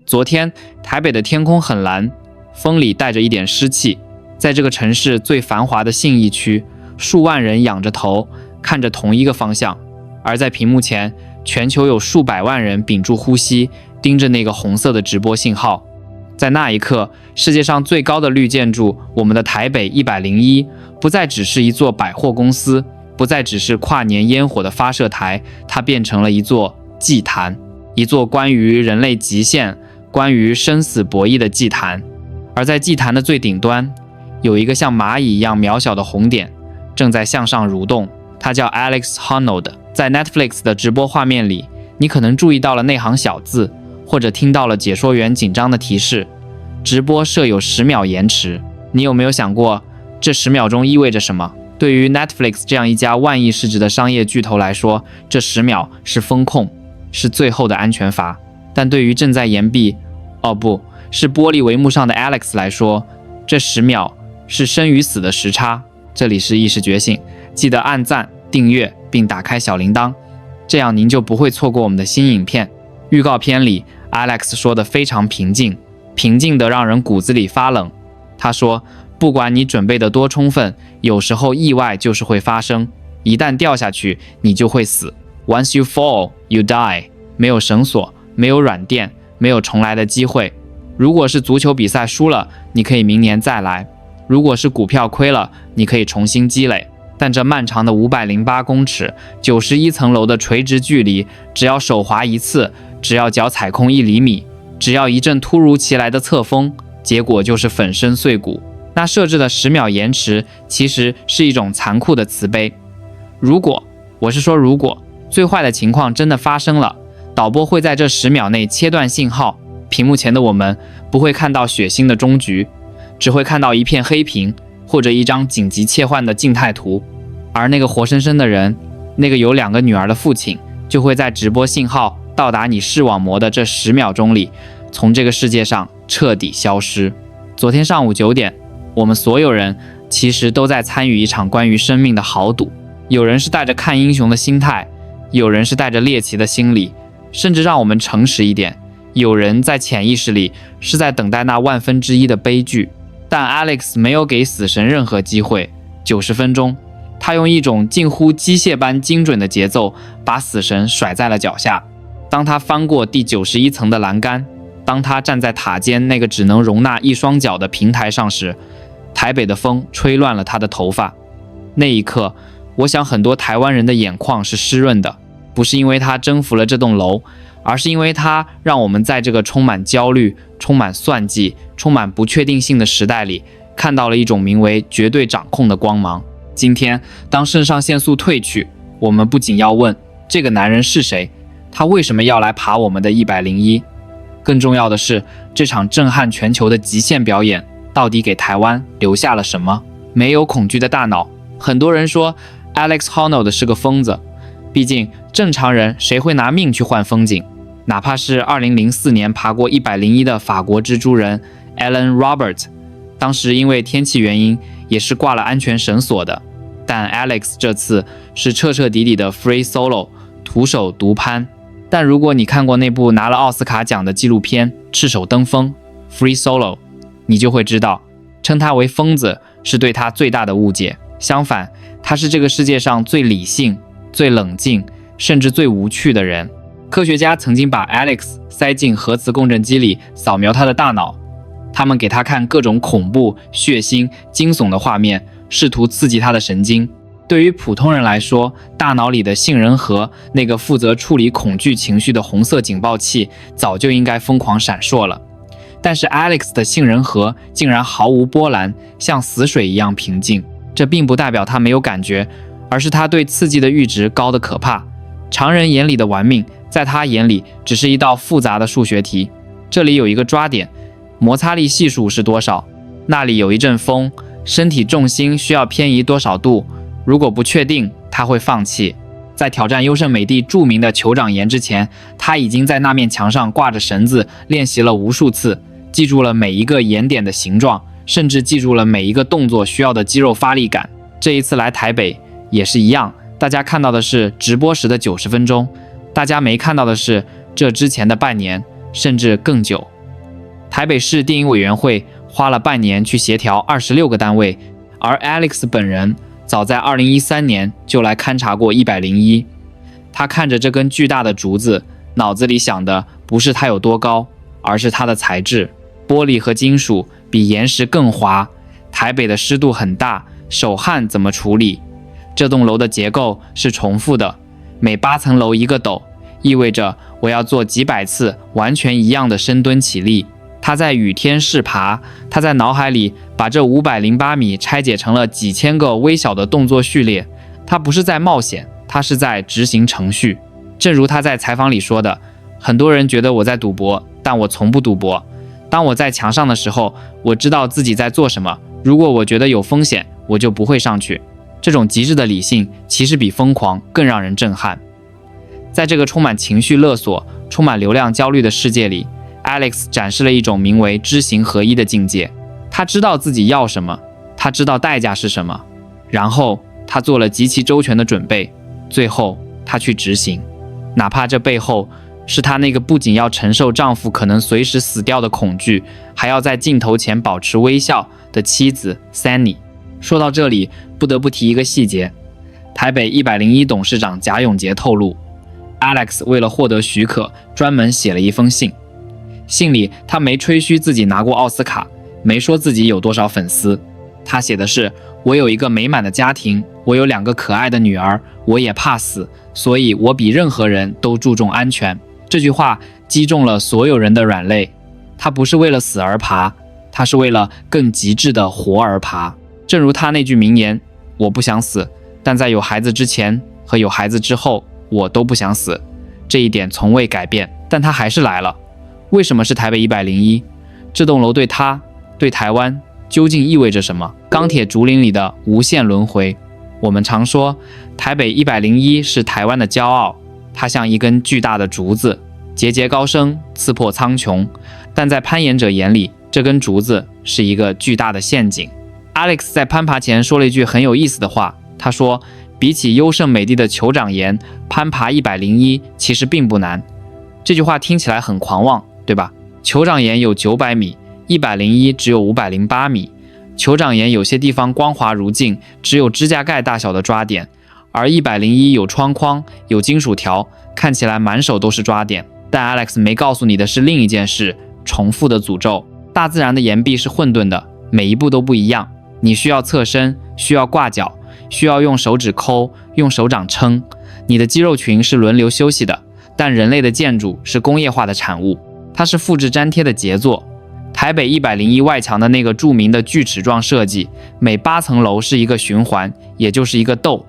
昨天台北的天空很藍，風裡帶着一點濕氣。在這個城市最繁華的信義區，數萬人仰着頭看着同一個方向，而在屏幕前，全球有數百萬人屏住呼吸，盯着那個紅色的直播信號。在那一刻，世界上最高的綠建築，我們的台北101，不再只是一座百貨公司，不再只是跨年煙火的發射台，它變成了一座祭壇，一座關於人類極限、關於生死博弈的祭壇。而在祭壇的最頂端，有一個像螞蟻一樣渺小的紅點，正在向上蠕動。它叫 Alex Honnold。在 Netflix 的直播畫面裡，你可能注意到了那行小字，或者聽到了解說員緊張的提示：直播設有10秒延遲。你有沒有想過，這10秒鐘意味着什麼？對於 Netflix 這樣一家萬億市值的商業巨頭來說，這10秒是風控，是最後的安全閥。但對於正在岩壁，是玻璃帷幕上的 Alex 來說，這10秒是生與死的時差。這裡是意識覺醒，記得按讚、訂閱並打開小鈴鐺，這樣您就不會錯過我們的新影片。預告片裡 Alex 說得非常平靜，平靜得讓人骨子裡發冷。他說，不管你準備得多充分，有時候意外就是會發生，一旦掉下去，你就會死。Once you fall, you die。 沒有繩索，沒有軟墊，沒有重來的機會。如果是足球比賽輸了，你可以明年再來；如果是股票虧了，你可以重新積累。但這漫長的508公尺、91層樓的垂直距離，只要手滑一次，只要腳踩空1厘米，只要一陣突如其來的側風，結果就是粉身碎骨。那設置的10秒延遲，其實是一種殘酷的慈悲。如果最壞的情況真的發生了，導播會在這10秒內切斷信號，屏幕前的我們不會看到血腥的終局，只會看到一片黑屏，或者一張緊急切換的靜態圖。而那個活生生的人，那個有2個女兒的父親，就會在直播信號到達你視網膜的這10秒鐘裡，從這個世界上徹底消失。昨天上午9點，我們所有人其實都在參與一場關於生命的豪賭。有人是帶着看英雄的心態，有人是帶着獵奇的心理，甚至讓我們誠實一點，有人在潛意識裡是在等待那1/1000的悲劇。但 Alex 沒有給死神任何機會。90分鐘，他用一種近乎機械般精準的節奏把死神甩在了腳下。當他翻過第91層的欄杆，當他站在塔尖那個只能容納一雙腳的平台上時，台北的風吹亂了他的頭髮。那一刻，我想很多台灣人的眼眶是濕潤的，不是因為他征服了這棟樓，而是因為他讓我們在這個充滿焦慮、充滿算計、充滿不確定性的時代裡，看到了一種名為絕對掌控的光芒。今天，當腎上腺素褪去，我們不僅要問這個男人是誰，他為什麼要來爬我們的101？更重要的是，這場震撼全球的極限表演到底給台灣留下了什麼？沒有恐懼的大腦。很多人說 Alex Honnold 是個瘋子，畢竟正常人誰會拿命去換風景？哪怕是2004年爬過101的法國蜘蛛人 Alan Robert， 當時因為天氣原因也是掛了安全繩索的。但 Alex 這次是徹徹底底的 free solo， 徒手獨攀。但如果你看過那部拿了奧斯卡獎的紀錄片《赤手登峰》Free Solo， 你就會知道，稱他為瘋子是對他最大的誤解。相反，他是這個世界上最理性、最冷靜，甚至最無趣的人。科学家曾經把 Alex 塞進核磁共振機裡掃描他的大腦，他們給他看各種恐怖、血腥、驚悚的畫面，試圖刺激他的神經。對於普通人來說，大腦裡的杏仁核，那個負責處理恐懼情緒的紅色警報器，早就應該瘋狂閃爍了。但是 Alex 的杏仁核竟然毫無波瀾，像死水一樣平靜。這並不代表他沒有感覺，而是他對刺激的閾值高得可怕。常人眼裡的玩命，在他眼裡只是一道複雜的數學題。這裡有一個抓點，摩擦力係數是多少？那裡有一陣風，身體重心需要偏移多少度？如果不確定，他會放棄。在挑戰優勝美地著名的酋長岩之前，他已經在那面牆上掛着繩子練習了無數次，記住了每一個岩點的形狀，甚至記住了每一個動作需要的肌肉發力感。這一次來台北也是一樣，大家看到的是直播時的90分鐘，大家沒看到的是這之前的半年，甚至更久。台北市電影委員會花了半年去協調26個單位，而 Alex 本人早在2013年就來勘察過101。他看着這根巨大的竹子，腦子裡想的不是它有多高，而是它的材質。玻璃和金屬比岩石更滑，台北的濕度很大，手汗怎麼處理？這棟樓的結構是重複的，每8層樓一個斗，意味着我要做幾百次完全一樣的深蹲起立。他在雨天試爬，他在腦海裡把這508米拆解成了幾千個微小的動作序列。他不是在冒險，他是在執行程序。正如他在採訪裡說的，很多人覺得我在賭博，但我從不賭博。當我在牆上的時候，我知道自己在做什麼。如果我覺得有風險，我就不會上去。這種極致的理性，其實比瘋狂更讓人震撼。在這個充滿情緒勒索、充滿流量焦慮的世界裡， Alex 展示了一種名為知行合一的境界。他知道自己要什麼，他知道代價是什麼，然後他做了極其周全的準備，最後他去執行，哪怕這背後是她那個不僅要承受丈夫可能隨時死掉的恐懼，還要在鏡頭前保持微笑的妻子 Sunny。 說到這裡，不得不提一個細節，台北101董事長賈永婕透露， Alex 為了獲得許可專門寫了一封信，信裡他沒吹噓自己拿過奧斯卡，沒說自己有多少粉絲，他寫的是，我有一個美滿的家庭，我有2個可愛的女兒，我也怕死，所以我比任何人都注重安全。這句話擊中了所有人的軟肋。他不是為了死而爬，他是為了更極致的活而爬。正如他那句名言，我不想死，但在有孩子之前和有孩子之後，我都不想死。這一點從未改變，但他還是來了。為什麼是台北101？這棟樓對他，對台灣究竟意味着什麼？鋼鐵竹林裡的無限輪迴。我們常說，台北101是台灣的驕傲，它像一根巨大的竹子，節節高升，刺破蒼穹。但在攀岩者眼裡，這根竹子是一個巨大的陷阱。Alex 在攀爬前說了一句很有意思的話，他說，比起優勝美地的酋長岩，攀爬101其實並不難。這句話聽起來很狂妄，對吧？酋長岩有900米，101只有508米。酋長岩有些地方光滑如鏡，只有指甲蓋大小的抓點，而101有窗框，有金屬條，看起來滿手都是抓點。但 Alex 沒告訴你的是另一件事，重複的詛咒。大自然的岩壁是混沌的，每一步都不一樣，你需要側身，需要掛腳，需要用手指摳，用手掌撐。你的肌肉群是輪流休息的，但人類的建築是工業化的產物，它是複製粘貼的傑作。台北101外牆的那個著名的鋸齒狀設計，每8層樓是一個循環，也就是一個竇。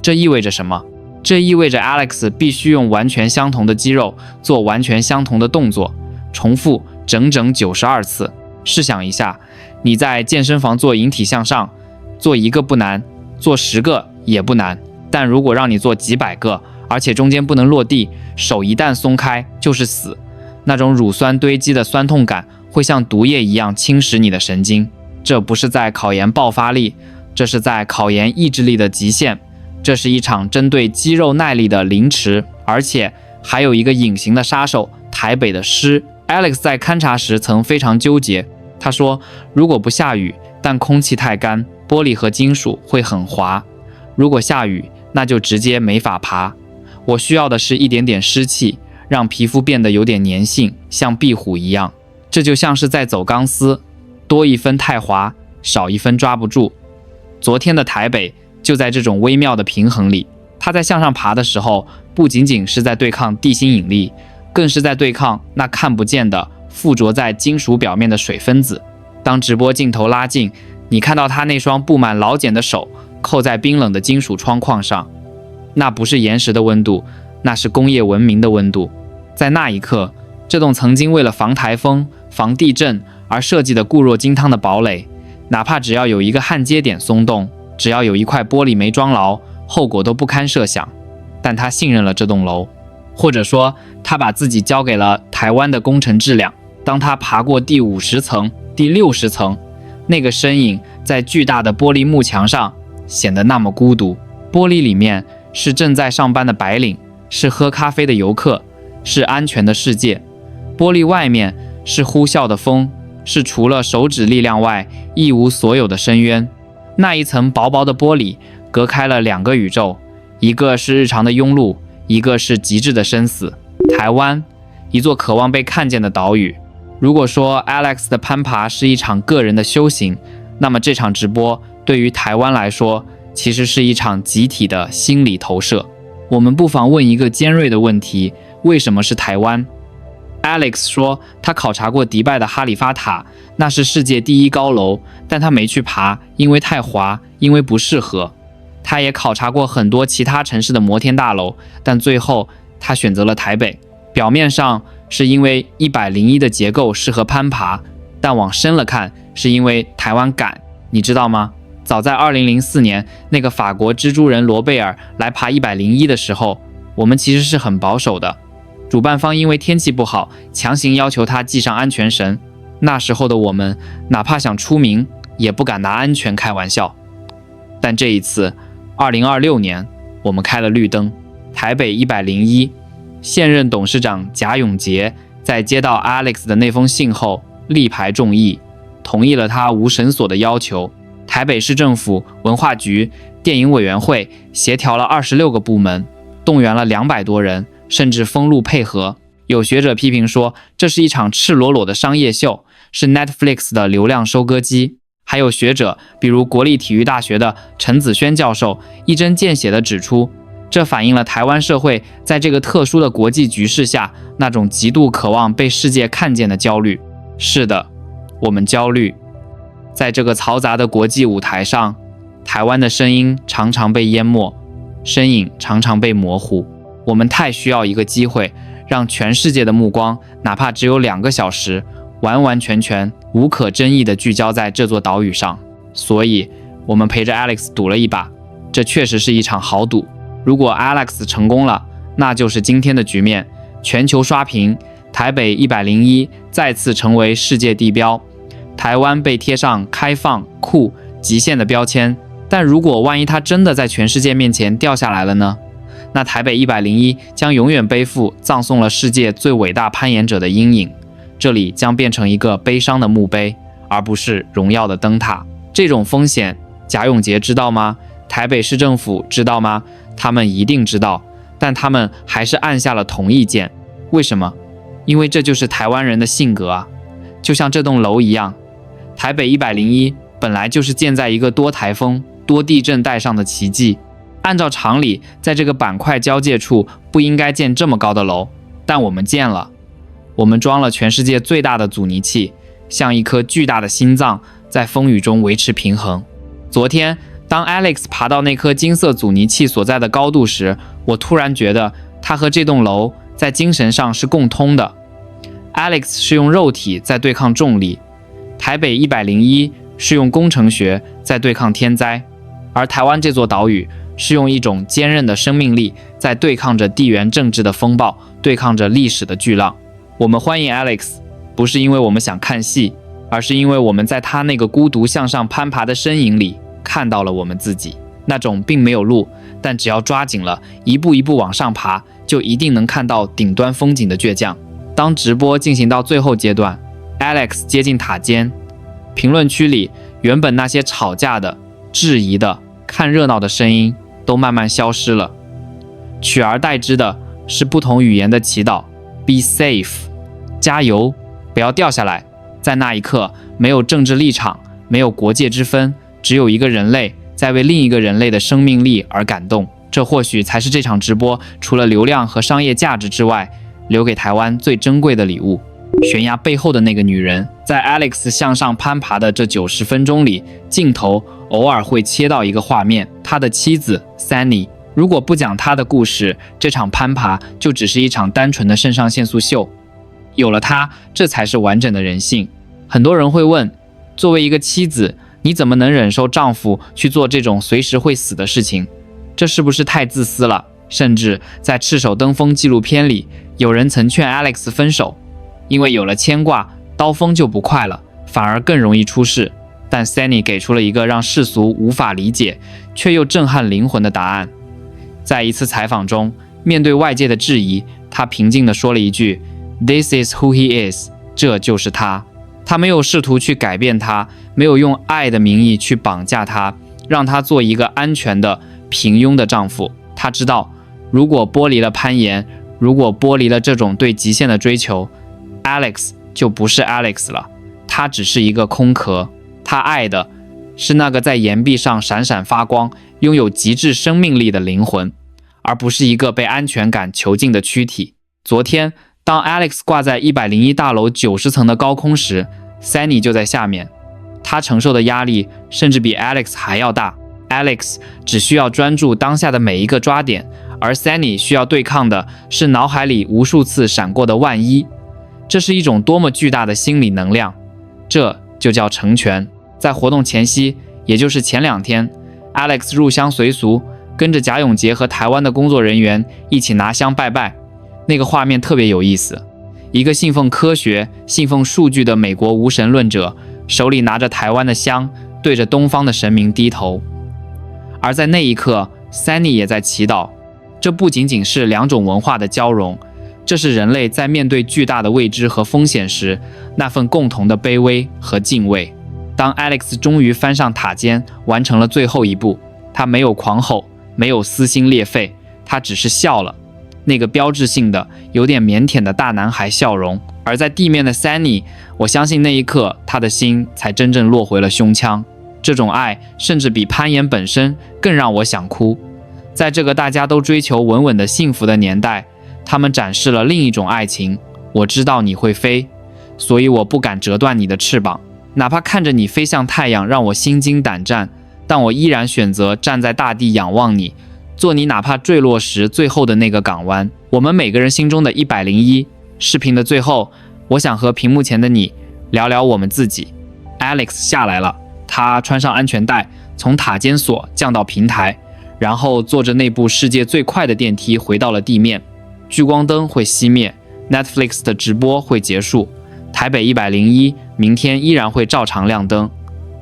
這意味着什麼？這意味着 Alex 必須用完全相同的肌肉做完全相同的動作，重複整整92次。試想一下，你在健身房做引體向上，做1個不難，做10個也不難，但如果讓你做幾百個，而且中間不能落地，手一旦鬆開就是死。那種乳酸堆積的酸痛感會像毒液一樣侵蝕你的神經。這不是在考驗爆發力，這是在考驗意志力的極限。這是一場針對肌肉耐力的凌遲，而且還有一個隱形的殺手——台北的濕。Alex 在勘察時曾非常糾結，他說，如果不下雨，但空氣太乾，玻璃和金屬會很滑；如果下雨，那就直接沒法爬。我需要的是一點點濕氣，讓皮膚變得有點粘性，像壁虎一樣。這就像是在走鋼絲，多一分太滑，少一分抓不住。昨天的台北就在這種微妙的平衡裡，他在向上爬的时候，不僅僅是在對抗地心引力，更是在对抗那看不見的附着在金屬表面的水分子。當直播鏡頭拉近，你看到他那雙布滿老繭的手扣在冰冷的金屬窗框上，那不是岩石的溫度，那是工業文明的溫度。在那一刻，這棟曾經為了防台風、防地震而設計的固若金湯的堡壘，哪怕只要有一個焊接點鬆動，只要有一塊玻璃沒裝牢，後果都不堪設想。但他信任了這棟樓，或者說他把自己交給了台灣的工程質量。當他爬過第50層、第60層，那個身影在巨大的玻璃幕牆上顯得那麼孤獨。玻璃裡面是正在上班的白領，是喝咖啡的遊客，是安全的世界。玻璃外面是呼嘯的風，是除了手指力量外一無所有的深淵。那一層薄薄的玻璃隔開了兩個宇宙，一個是日常的庸碌，一個是極致的生死。台灣，一座渴望被看見的島嶼。如果說 Alex 的攀爬是一場個人的修行，那麼這場直播對於台灣來說，其實是一場集體的心理投射。我們不妨問一個尖銳的問題：為什麼是台灣？ Alex 說他考察過迪拜的哈利法塔，那是世界第一高樓，但他沒去爬，因為太滑，因為不適合。他也考察過很多其他城市的摩天大樓，但最後他選擇了台北。表面上是因為101的結構適合攀爬，但往深了看，是因為台灣敢。你知道嗎？早在2004年，那個法國蜘蛛人羅貝爾來爬101的時候，我們其實是很保守的。主辦方因為天氣不好，強行要求他繫上安全繩。那時候的我們，哪怕想出名，也不敢拿安全開玩笑。但這一次，2026年，我們開了綠燈，台北101。現任董事長賈永婕在接到 Alex 的那封信後，力排眾議，同意了他無繩索的要求。台北市政府文化局電影委員會協調了26個部門，動員了200多人，甚至封路配合。有學者批評說，這是一場赤裸裸的商業秀，是 Netflix 的流量收割機。還有學者，比如國立體育大學的陳子軒教授，一針見血地指出，這反映了台灣社會在這個特殊的國際局勢下，那種極度渴望被世界看見的焦慮。是的，我們焦慮。在這個嘈雜的國際舞台上，台灣的聲音常常被淹沒，身影常常被模糊。我們太需要一個機會，讓全世界的目光，哪怕只有2個小時，完完全全無可爭議地聚焦在這座島嶼上。所以，我們陪着 Alex 賭了一把，這確實是一場豪賭。如果 Alex 成功了，那就是今天的局面，全球刷屏，台北101再次成為世界地標，台灣被貼上開放、酷、極限的標籤。但如果萬一它真的在全世界面前掉下來了呢？那台北101將永遠背負葬送了世界最偉大攀岩者的陰影，這裡將變成一個悲傷的墓碑，而不是榮耀的燈塔。這種風險，賈永婕知道嗎？台北市政府知道嗎？他們一定知道，但他們還是按下了同意鍵。為什麼？因為這就是台灣人的性格啊！就像這棟樓一樣，台北101本來就是建在一個多台風、多地震帶上的奇蹟。按照常理，在這個板塊交界處不應該建這麼高的樓，但我們建了。我們裝了全世界最大的阻尼器，像一顆巨大的心臟，在風雨中維持平衡。昨天，當 Alex 爬到那顆金色阻尼器所在的高度時，我突然覺得他和這棟樓在精神上是共通的。Alex 是用肉體在對抗重力，台北101是用工程學在对抗天災，而台灣這座島嶼是用一種堅韌的生命力在對抗着地緣政治的風暴，對抗着歷史的巨浪。我們歡迎 Alex， 不是因為我們想看戲，而是因為我們在他那個孤獨向上攀爬的身影裡看到了我們自己，那種並沒有路，但只要抓緊了，一步一步往上爬，就一定能看到頂端風景的倔強。當直播進行到最後階段， Alex 接近塔尖，評論區裡原本那些吵架的、質疑的、看熱鬧的聲音都慢慢消失了，取而代之的是不同語言的祈禱。 Be safe， 加油，不要掉下來。在那一刻，沒有政治立場，沒有國界之分，只有一個人類在為另一個人類的生命力而感動。這或許才是這場直播除了流量和商業價值之外，留給台灣最珍貴的禮物。懸崖背後的那個女人，在 Alex 向上攀爬的這90分鐘裡，鏡頭偶爾會切到一個畫面，他的妻子 Sunny。如果不講他的故事，這場攀爬就只是一場單純的腎上腺素秀。有了他，這才是完整的人性。很多人會問，作為一個妻子，你怎麼能忍受丈夫去做這種隨時會死的事情？這是不是太自私了？甚至在《赤手登峰》紀錄片裡，有人曾勸 Alex 分手，因為有了牽掛，刀鋒就不快了，反而更容易出事。但 Sunny 給出了一個讓世俗無法理解，卻又震撼靈魂的答案。在一次採訪中，面對外界的質疑，他平靜地說了一句 ：“This is who he is。” 這就是他。他沒有試圖去改變他，沒有用愛的名義去綁架他，讓他做一個安全的平庸的丈夫。他知道，如果剝離了攀岩，如果剝離了這種對極限的追求， Alex 就不是 Alex 了，他只是一個空殼。他愛的是那個在岩壁上閃閃發光、擁有極致生命力的靈魂，而不是一個被安全感囚禁的軀體。昨天當 Alex 掛在101大樓90層的高空時， Sunny 就在下面，他承受的壓力甚至比 Alex 還要大。 Alex 只需要專注當下的每一個抓點，而 Sunny 需要对抗的是腦海裡無數次閃過的萬一。這是一種多麼巨大的心理能量，這就叫成全。在活動前夕，也就是前2天， Alex 入鄉隨俗，跟着賈永婕和台灣的工作人員一起拿香拜拜，那個畫面特別有意思。一個信奉科學、信奉數據的美國無神論者，手裡拿着台灣的香，對着東方的神明低頭。而在那一刻， Sunny 也在祈禱。這不僅僅是2種文化的交融，這是人類在面對巨大的未知和風險時，那份共同的卑微和敬畏。當 Alex 終於翻上塔尖，完成了最後一步，他沒有狂吼，沒有撕心裂肺，他只是笑了，那個標誌性的有點靦腆的大男孩笑容。而在地面的 Sunny， 我相信那一刻他的心才真正落回了胸腔。這種愛甚至比攀岩本身更讓我想哭。在這個大家都追求穩穩的幸福的年代，他們展示了另一種愛情。我知道你會飛，所以我不敢折斷你的翅膀，哪怕看着你飛向太陽讓我心驚膽戰，但我依然選擇站在大地仰望你，做你哪怕墜落時最後的那個港灣。我們每個人心中的101。視頻的最後，我想和屏幕前的你聊聊我們自己。 Alex 下來了，他穿上安全帶，從塔尖索降到平台，然後坐着那部世界最快的電梯回到了地面。聚光燈會熄滅， Netflix 的直播會結束，台北101明天依然會照常亮燈，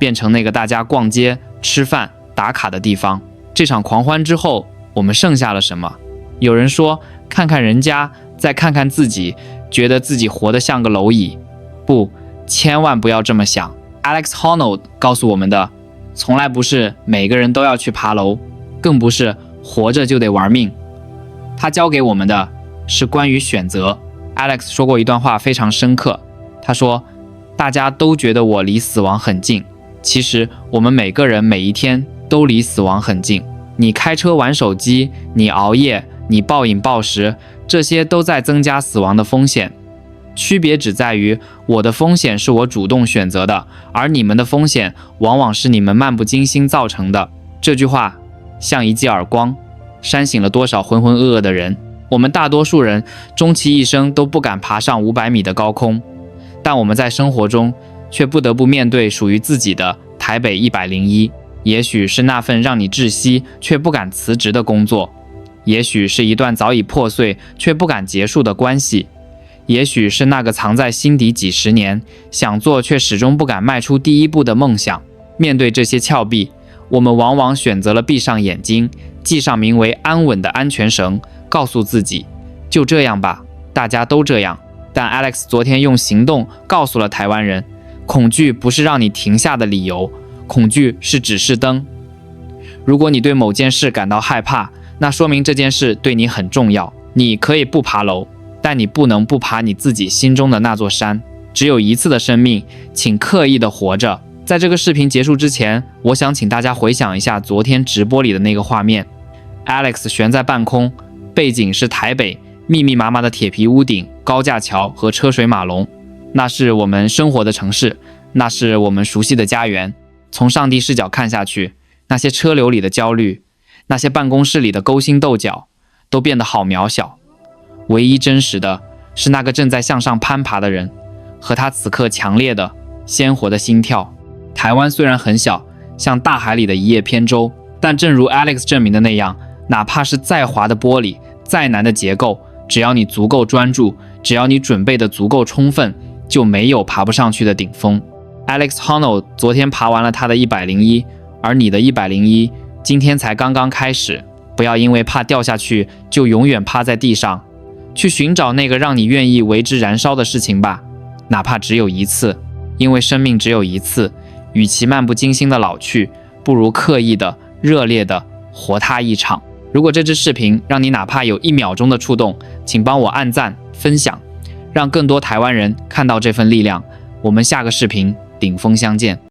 變成那個大家逛街、吃飯、打卡的地方。這場狂歡之後，我們剩下了什麼？有人說，看看人家，再看看自己，覺得自己活得像個螻蟻。不，千萬不要這麼想。Alex Honnold 告訴我們的，從來不是每個人都要去爬樓，更不是活着就得玩命。他教給我們的是關於選擇。Alex 說過一段話非常深刻，他說，大家都覺得我離死亡很近，其實我們每個人每一天都離死亡很近。你開車玩手機，你熬夜，你暴飲暴食，這些都在增加死亡的風險。區別只在於，我的風險是我主動選擇的，而你們的風險往往是你們漫不經心造成的。這句話像一記耳光，扇醒了多少渾渾噩噩的人。我們大多數人終其一生都不敢爬上500米的高空，但我們在生活中卻不得不面對屬於自己的台北101。也許是那份讓你窒息卻不敢辭職的工作，也許是一段早已破碎卻不敢結束的關係，也許是那個藏在心底幾十年，想做卻始終不敢邁出第一步的夢想。面對這些峭壁，我們往往選擇了閉上眼睛，繫上名為安穩的安全繩，告訴自己，就這樣吧，大家都這樣。但 Alex 昨天用行動告訴了台灣人，恐懼不是讓你停下的理由，恐懼是指示燈。如果你對某件事感到害怕，那說明這件事對你很重要。你可以不爬樓，但你不能不爬你自己心中的那座山。只有一次的生命，請刻意的活着。在這個視頻結束之前，我想請大家回想一下昨天直播裡的那個畫面。Alex 懸在半空，背景是台北密密麻麻的鐵皮屋頂、高架橋和車水馬龍。那是我們生活的城市，那是我們熟悉的家園。從上帝視角看下去，那些車流裡的焦慮，那些辦公室裡的勾心鬥角，都變得好渺小。唯一真實的是那個正在向上攀爬的人，和他此刻強烈的、鮮活的心跳。台灣雖然很小，像大海裡的一葉扁舟，但正如 Alex 證明的那樣，哪怕是再滑的玻璃，再難的結構，只要你足夠專注，只要你準備的足夠充分，就沒有爬不上去的頂峰。Alex Honnold 昨天爬完了他的101，而你的101今天才剛剛開始。不要因為怕掉下去就永遠趴在地上，去尋找那個讓你願意為之燃燒的事情吧。哪怕只有一次，因為生命只有一次，與其漫不經心的老去，不如刻意的、熱烈的活它一場。如果這支視頻讓你哪怕有1秒鐘的觸動，請幫我按讚、分享，讓更多台灣人看到這份力量。我們下個視頻頂峰相見。